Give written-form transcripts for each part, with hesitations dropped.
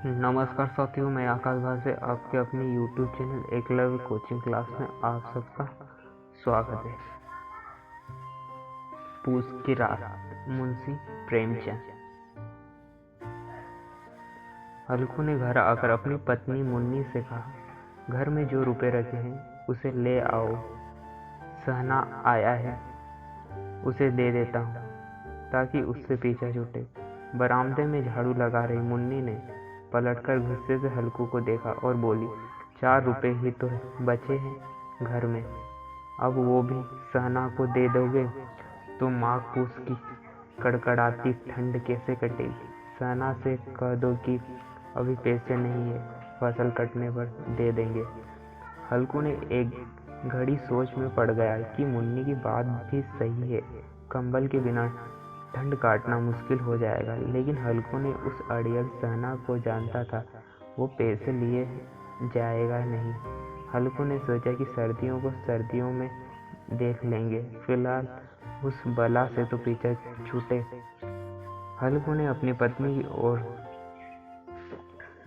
नमस्कार साथियों, मैं आकाश भारती आपके अपनी YouTube channel Eklavya coaching class में आप सबका स्वागत है। पूस की रात, मुंशी प्रेमचंद। हल्कू ने घर आकर अपनी पत्नी मुन्नी से कहा, घर में जो रुपए रखे हैं उसे ले आओ। सहना आया है, उसे दे देता हूँ ताकि उससे पीछा छूटे। बरामदे में झाड़ू लगा रही मुन्नी ने पलटकर गुस्से से हल्कू को देखा और बोली, 4 रुपए ही तो बचे हैं घर में, अब वो भी सहना को दे दोगे तो माघ पूस की कड़कड़ाती ठंड कैसे कटेगी। सहना से कह दो कि अभी पैसे नहीं है, फसल कटने पर दे देंगे। हल्कू ने एक घड़ी सोच में पड़ गया कि मुन्नी की बात भी सही है, कंबल के बिना ठंड काटना मुश्किल हो जाएगा। लेकिन हल्कू ने उस अड़ियल सहना को जानता था, वो पैसे लिए जाएगा नहीं। हल्कू ने सोचा कि सर्दियों को सर्दियों में देख लेंगे, फिलहाल उस बला से तो पीछा छूटे। हल्कू ने अपनी पत्नी की ओर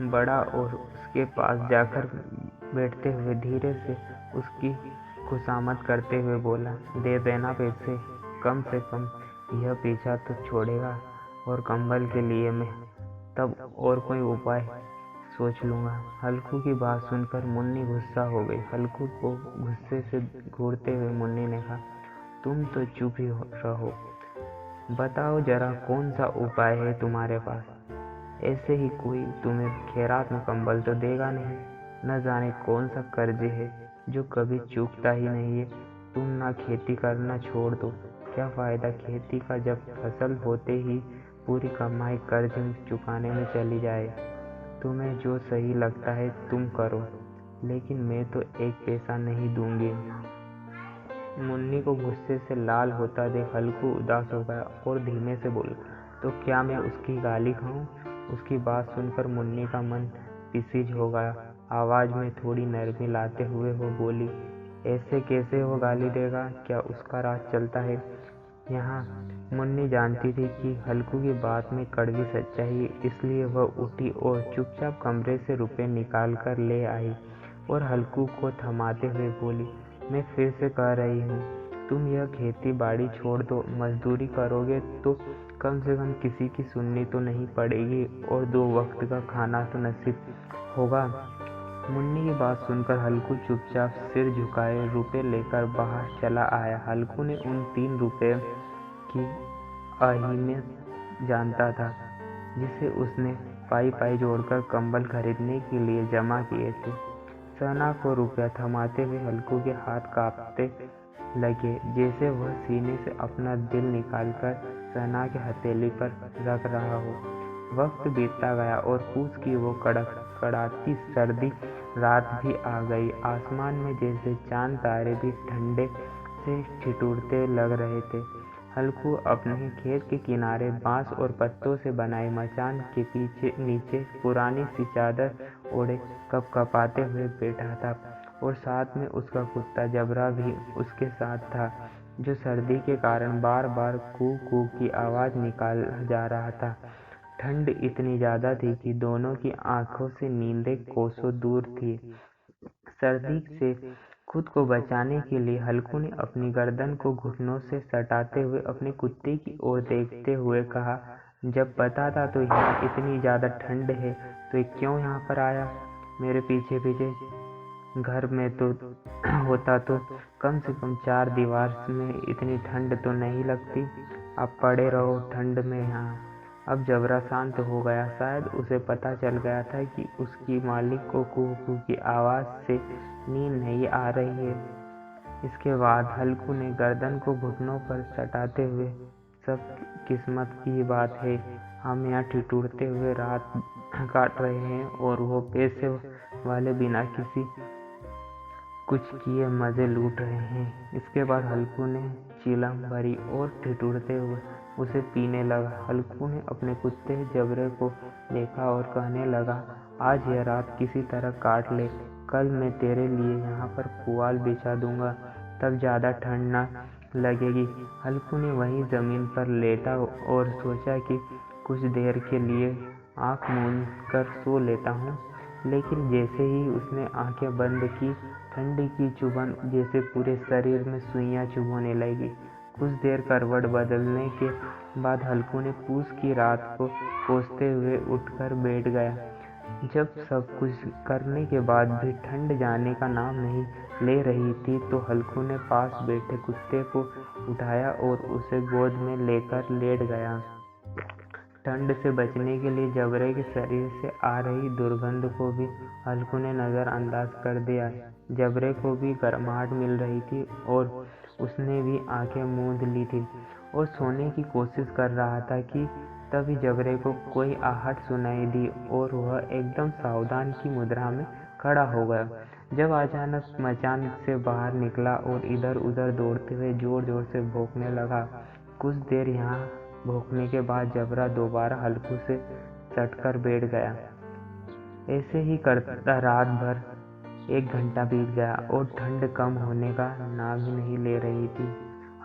बढ़ा और उसके पास जाकर बैठते हुए धीरे से उसकी खुशामद करते हुए बोला, दे देना पैसे, कम से कम यह पीछा तो छोड़ेगा। और कंबल के लिए मैं तब और कोई उपाय सोच लूँगा। हल्कू की बात सुनकर मुन्नी गुस्सा हो गई। हल्कू को गुस्से से घूरते हुए मुन्नी ने कहा, तुम तो चुप ही रहो, बताओ जरा कौन सा उपाय है तुम्हारे पास। ऐसे ही कोई तुम्हें खैरात में कंबल तो देगा नहीं। न जाने कौन सा कर्ज है जो कभी चूकता ही नहीं है। तुम ना खेती करना छोड़ दो, क्या फ़ायदा खेती का जब फसल होते ही पूरी कमाई कर्ज चुकाने में चली जाए। तुम्हें जो सही लगता है तुम करो, लेकिन मैं तो एक पैसा नहीं दूंगी। मुन्नी को गुस्से से लाल होता देख हल्कू उदास हो गया और धीमे से बोला, तो क्या मैं उसकी गाली खाऊं। उसकी बात सुनकर मुन्नी का मन पिसीज हो गया। आवाज में थोड़ी नरमी लाते हुए वो बोली, ऐसे कैसे वो गाली देगा, क्या उसका राज चलता है यहाँ। मुन्नी जानती थी कि हल्कू की बात में कड़वी सच्चाई है, इसलिए वह उठी और चुपचाप कमरे से रुपए निकाल कर ले आई और हल्कू को थमाते हुए बोली, मैं फिर से कह रही हूँ, तुम यह खेती बाड़ी छोड़ दो। मजदूरी करोगे तो कम से कम किसी की सुननी तो नहीं पड़ेगी और 2 वक्त का खाना तो नसीब होगा। मुन्नी की बात सुनकर हल्कू चुपचाप सिर झुकाए रुपए लेकर बाहर चला आया। हल्कू ने उन 3 रुपए की अहमियत जानता था जिसे उसने पाई पाई जोड़कर कंबल खरीदने के लिए जमा किए थे। सहना को रुपया थमाते हुए हल्कू के हाथ कांपते लगे, जैसे वह सीने से अपना दिल निकालकर सहना के हथेली पर रख रहा हो। वक्त बीतता गया और पूस की वो कड़कड़ाती सर्दी रात भी आ गई। आसमान में जैसे चांद तारे भी ठंडे से ठिठुरते लग रहे थे। हल्कू अपने खेत के किनारे बांस और पत्तों से बनाए मचान के पीछे नीचे पुरानी सी चादर ओढ़े कपकपाते हुए बैठा था और साथ में उसका कुत्ता जबरा भी उसके साथ था, जो सर्दी के कारण बार बार कू कू की आवाज निकाल जा रहा था। ठंड इतनी ज्यादा थी कि दोनों की आंखों से नींदें कोसों दूर थी। सर्दी से खुद को बचाने के लिए हल्कू ने अपनी गर्दन को घुटनों से सटाते हुए अपने कुत्ते की ओर देखते हुए कहा, जब पता था तो यहाँ इतनी ज्यादा ठंड है तो ये क्यों यहाँ पर आया मेरे पीछे पीछे। घर में तो होता तो कम से कम 4 दीवार में इतनी ठंड तो नहीं लगती। अब पड़े रहो ठंड में यहाँ। अब जबरा शांत हो गया। शायद उसे पता चल गया था कि उसकी मालिक को कू कू की आवाज से नींद नहीं आ रही है। इसके बाद हल्कू ने गर्दन को घुटनों पर सटाते हुए, सब किस्मत की बात है, हम यहाँ ठिठुरते हुए रात काट रहे हैं और वो पैसे वाले बिना किसी कुछ किए मजे लूट रहे हैं। इसके बाद हल्कू ने चिलम भरी और ठिठुरते हुए उसे पीने लगा। हल्कू ने अपने कुत्ते जबरे को देखा और कहने लगा, आज यह रात किसी तरह काट ले, कल मैं तेरे लिए यहाँ पर पुआल बिछा दूंगा, तब ज्यादा ठंड ना लगेगी। हल्कू ने वहीं जमीन पर लेटा और सोचा कि कुछ देर के लिए आँख मूंद कर सो लेता हूँ। लेकिन जैसे ही उसने आंखें बंद की, ठंडी की चुभन जैसे पूरे शरीर में सुइयां चुभने लगी। कुछ देर करवट बदलने के बाद हल्कू ने पूस की रात को कोसते हुए उठकर बैठ गया। जब सब कुछ करने के बाद भी ठंड जाने का नाम नहीं ले रही थी, तो हल्कू ने पास बैठे कुत्ते को उठाया और उसे गोद में लेकर लेट गया। ठंड से बचने के लिए जबरे के शरीर से आ रही दुर्गंध को भी हल्कू ने नज़रअंदाज कर दिया। जबरे को भी गर्माहट मिल रही थी और उसने भी आंखें मूंद ली थी और सोने की कोशिश कर रहा था कि तभी जबरे को कोई आहट सुनाई दी और वह एकदम सावधान की मुद्रा में खड़ा हो गया। जब अचानक मचान से बाहर निकला और इधर उधर दौड़ते हुए जोर जोर से भौंकने लगा। कुछ देर यहाँ भौंकने के बाद जबरा दोबारा हल्कू से सटकर बैठ गया। ऐसे ही करता रात भर 1 घंटा बीत गया और ठंड कम होने का नाम ही नहीं ले रही थी।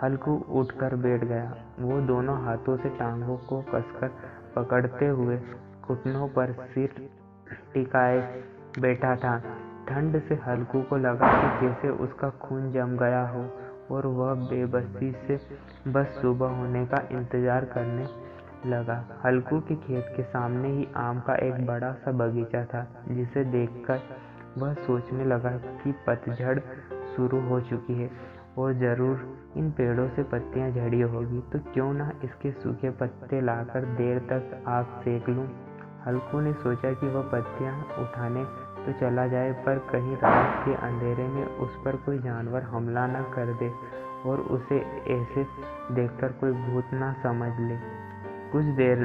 हल्कू उठकर बैठ गया। वो दोनों हाथों से टांगों को कसकर पकड़ते हुए घुटनों पर सिर टिकाए बैठा था। ठंड से हल्कू को लगा कि जैसे उसका खून जम गया हो और वह बेबसी से बस सुबह होने का इंतजार करने लगा। हल्कू के खेत के सामने ही आम का एक बड़ा सा बगीचा था, जिसे देखकर वह सोचने लगा कि पतझड़ शुरू हो चुकी है और ज़रूर इन पेड़ों से पत्तियां झड़ी होगी, तो क्यों ना इसके सूखे पत्ते लाकर देर तक आग सेक लूं। हल्कू ने सोचा कि वह पत्तियां उठाने तो चला जाए, पर कहीं रात के अंधेरे में उस पर कोई जानवर हमला न कर दे और उसे ऐसे देखकर कोई भूत न समझ ले। कुछ देर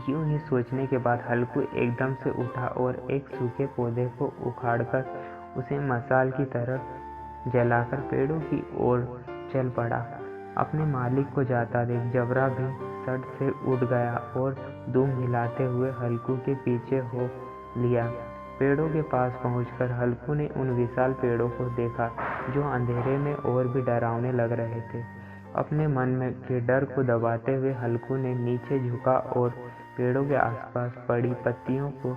यूं ही सोचने के बाद हल्कू एकदम से उठा और एक सूखे पौधे को उखाड़कर उसे मशाल की तरह जलाकर पेड़ों की ओर चल पड़ा। अपने मालिक को जाता देख जबरा भी सट से उठ गया और दुम हिलाते हुए हल्कू के पीछे हो लिया। पेड़ों के पास पहुंचकर हल्कू ने उन विशाल पेड़ों को देखा, जो अंधेरे में और भी डरावने लग रहे थे। अपने मन में के डर को दबाते हुए हल्कू ने नीचे झुका और पेड़ों के आसपास पड़ी पत्तियों को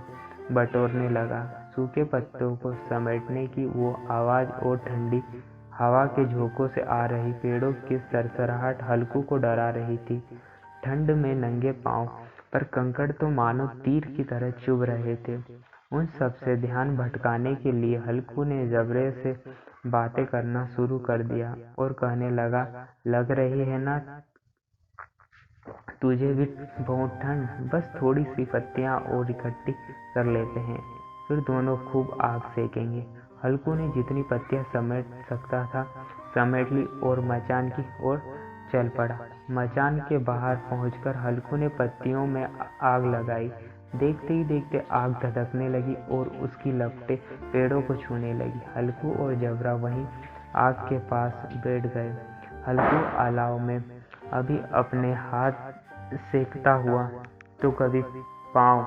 बटोरने लगा। सूखे पत्तों को समेटने की वो आवाज़ और ठंडी हवा के झोंकों से आ रही पेड़ों की सरसराहट हल्कू को डरा रही थी। ठंड में नंगे पांव पर कंकड़ तो मानो तीर की तरह चुभ रहे थे। उन सब से ध्यान भटकाने के लिए हल्कू ने जबरे से बातें करना शुरू कर दिया और कहने लगा, लग रही है ना तुझे भी बहुत ठंड, बस थोड़ी सी पत्तियां और इकट्ठी कर लेते हैं, फिर दोनों खूब आग सेकेंगे। हल्कू ने जितनी पत्तियां समेट सकता था समेट ली और मचान की ओर चल पड़ा। मचान के बाहर पहुंचकर हल्कू ने पत्तियों में आग लगाई। देखते ही देखते आग धधकने लगी और उसकी लपटें पेड़ों को छूने लगी। हल्कू और जबरा वहीं आग के पास बैठ गए। हल्कू अलाव में अभी अपने हाथ सेकता हुआ तो कभी पाँव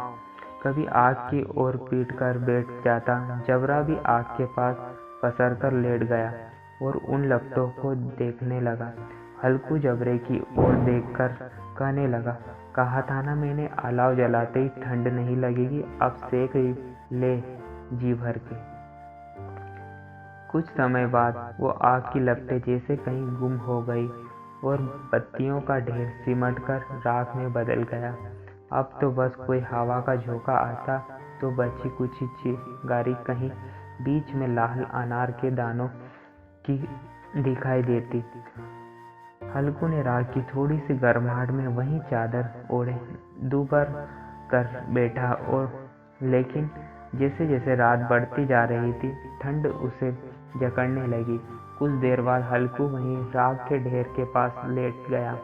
कभी आग की ओर पीट कर बैठ जाता। जबरा भी आग के पास पसर कर लेट गया और उन लपटों को देखने लगा। हल्कू जबरे की ओर देखकर कहने लगा, कहा था ना मैंने, अलाव जलाते ही ठंड नहीं लगेगी, अब सेक ले जी भर के। कुछ समय बाद वो आग की लपटें जैसे कहीं गुम हो गई और पत्तियों का ढेर सिमटकर राख में बदल गया। अब तो बस कोई हवा का झोंका आता तो बची कुछ चिंगारी कहीं बीच में लाल अनार के दानों की दिखाई देती। हल्कू ने राख की थोड़ी सी गर्माहट में वहीं चादर ओढ़े दुबर कर बैठा और लेकिन जैसे जैसे रात बढ़ती जा रही थी ठंड उसे जकड़ने लगी। कुछ देर बाद हल्कू वहीं राख के ढेर के पास लेट गया।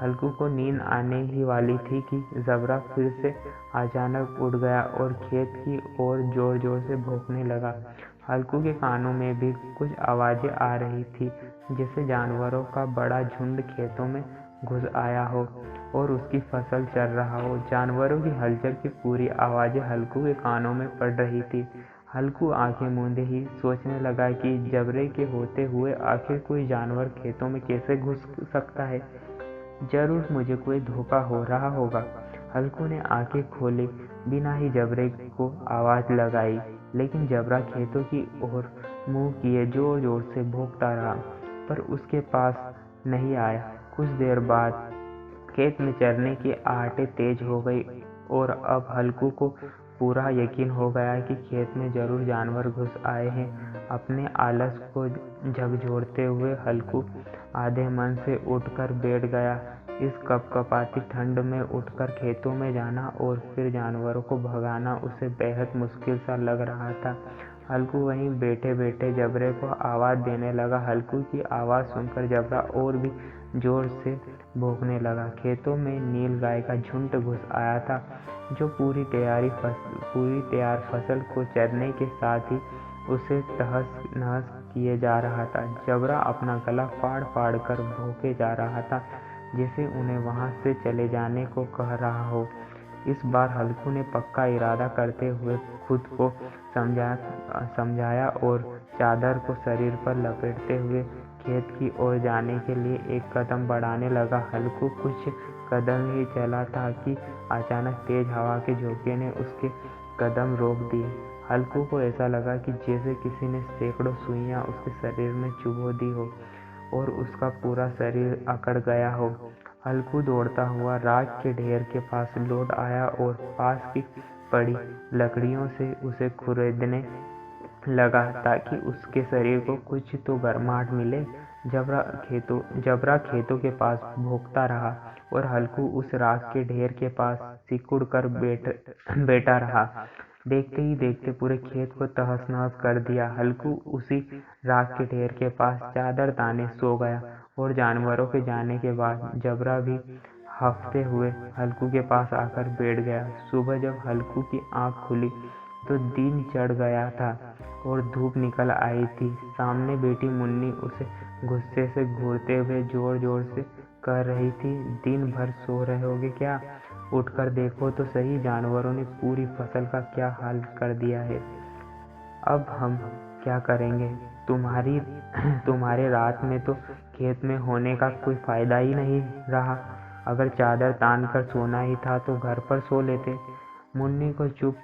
हल्कू को नींद आने ही वाली थी कि जबरा फिर से अचानक उठ गया और खेत की ओर जोर जोर से भौंकने लगा। हल्कू के कानों में भी कुछ आवाज़ें आ रही थी, जैसे जानवरों का बड़ा झुंड खेतों में घुस आया हो और उसकी फसल चर रहा हो। जानवरों की हलचल की पूरी आवाज़ें हल्कू के कानों में पड़ रही थी। हल्कू आंखें मूंदे ही सोचने लगा कि जबरे के होते हुए आखिर कोई जानवर खेतों में कैसे घुस सकता है। जरूर मुझे कोई धोखा हो रहा होगा। हल्कू ने आंखें खोले बिना ही जबरे को आवाज लगाई, लेकिन जबरा खेतों की ओर मुंह किए जोर जोर से भौंकता रहा, पर उसके पास नहीं आया। कुछ देर बाद खेत में चरने की आहटें तेज हो गई और अब हल्कू को पूरा यकीन हो गया कि खेत में जरूर जानवर घुस आए हैं। अपने आलस को झकझोरते हुए हल्कू आधे मन से उठकर बैठ गया। इस कपकपाती ठंड में उठकर खेतों में जाना और फिर जानवरों को भगाना उसे बेहद मुश्किल सा लग रहा था। हल्कू वहीं बैठे बैठे जबरे को आवाज देने लगा। हल्कू की आवाज सुनकर जबरा और भी जोर से भौंकने लगा। खेतों में नील गाय का झुंड घुस आया था, जो पूरी तैयार फसल को चरने के साथ ही उसे तहस नहस किए जा रहा था। जबरा अपना गला फाड़ फाड़ कर भौंके जा रहा था, जैसे उन्हें वहां से चले जाने को कह रहा हो। इस बार हल्कू ने पक्का इरादा करते हुए खुद को समझाया और चादर को शरीर पर लपेटते हुए खेत की ओर जाने के लिए एक कदम बढ़ाने लगा। हल्कू कुछ कदम ही चला था कि अचानक तेज हवा के झोंके ने उसके कदम रोक दिए। हल्कू को ऐसा लगा कि जैसे किसी ने सैकड़ों सुइयां उसके शरीर में चुभो दी हो और उसका पूरा शरीर अकड़ गया हो। हल्कू दौड़ता हुआ राख के ढेर के पास लौट आया और पास की पड़ी लकड़ियों से उसे खुरेदने लगा ताकि उसके शरीर को कुछ तो गर्माहट मिले। जबरा खेतों के पास भौंकता रहा और हल्कू उस राख के ढेर के पास सिकुड़ कर बैठा रहा। देखते ही देखते पूरे खेत को तहस नहस कर दिया। हल्कू उसी राख के ढेर के पास चादर ताने सो गया और जानवरों के जाने के बाद जबरा भी हफ्ते हुए हल्कू के पास आकर बैठ गया। सुबह जब हल्कू की आंख खुली तो दिन चढ़ गया था और धूप निकल आई थी। सामने बैठी मुन्नी उसे गुस्से से घूरते हुए जोर जोर से कह रही थी, दिन भर सो रहे होगे क्या? उठकर देखो तो सही, जानवरों ने पूरी फसल का क्या हाल कर दिया है। अब हम क्या करेंगे? तुम्हारे रात में तो खेत में होने का कोई फायदा ही नहीं रहा। अगर चादर तान कर सोना ही था तो घर पर सो लेते। मुन्नी को चुप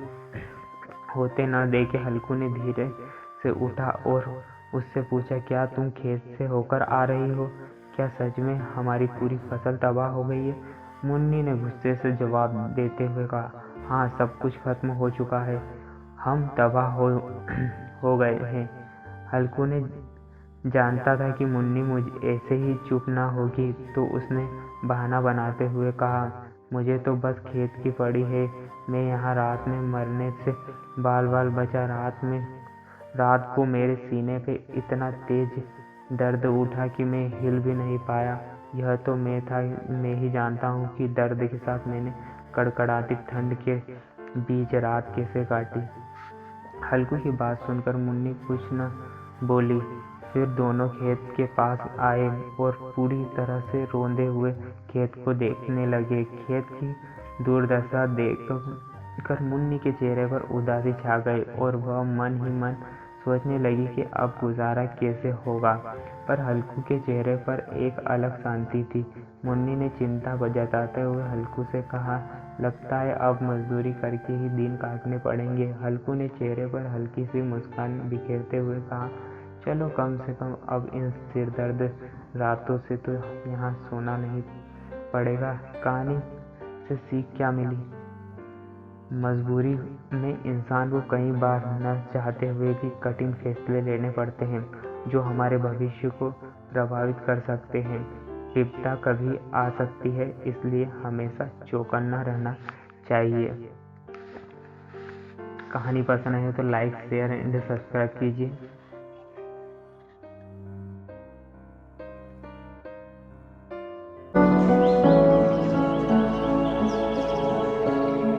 होते न देखे हल्कू ने धीरे से उठा और उससे पूछा, क्या तुम खेत से होकर आ रही हो? क्या सच में हमारी पूरी फसल तबाह हो गई है? मुन्नी ने गुस्से से जवाब देते हुए कहा, हाँ, सब कुछ खत्म हो चुका है। हम तबाह हो गए हैं। हल्कू ने जानता था कि मुन्नी मुझे ऐसे ही चुप ना होगी, तो उसने बहाना बनाते हुए कहा, मुझे तो बस खेत की पड़ी है। मैं यहाँ रात में मरने से बाल बाल बचा। रात को मेरे सीने पे इतना तेज दर्द उठा कि मैं हिल भी नहीं पाया। यह तो मैं ही जानता हूँ कि दर्द के साथ मैंने कड़कड़ाती ठंड के बीच रात कैसे काटी। हल्कू की बात सुनकर मुन्नी कुछ न बोली। फिर दोनों खेत के पास आए और पूरी तरह से रोंदे हुए खेत को देखने लगे। खेत की दुर्दशा देखकर मुन्नी के चेहरे पर उदासी छा गई और वह मन ही मन सोचने लगी कि अब गुजारा कैसे होगा। पर हल्कू के चेहरे पर एक अलग शांति थी। मुन्नी ने चिंता जताते हुए हल्कू से कहा, लगता है अब मजदूरी करके ही दिन काटने पड़ेंगे। हल्कू ने चेहरे पर हल्की सी मुस्कान बिखेरते हुए कहा, चलो, कम से कम अब इन सिरदर्द रातों से तो यहाँ सोना नहीं पड़ेगा। कहानी से सीख क्या मिली? मजबूरी में इंसान को कई बार न चाहते हुए भी कठिन फैसले लेने पड़ते हैं, जो हमारे भविष्य को प्रभावित कर सकते हैं। विपदा कभी आ सकती है, इसलिए हमेशा चौकन्ना रहना चाहिए। कहानी पसंद आए तो लाइक, शेयर एंड सब्सक्राइब कीजिए।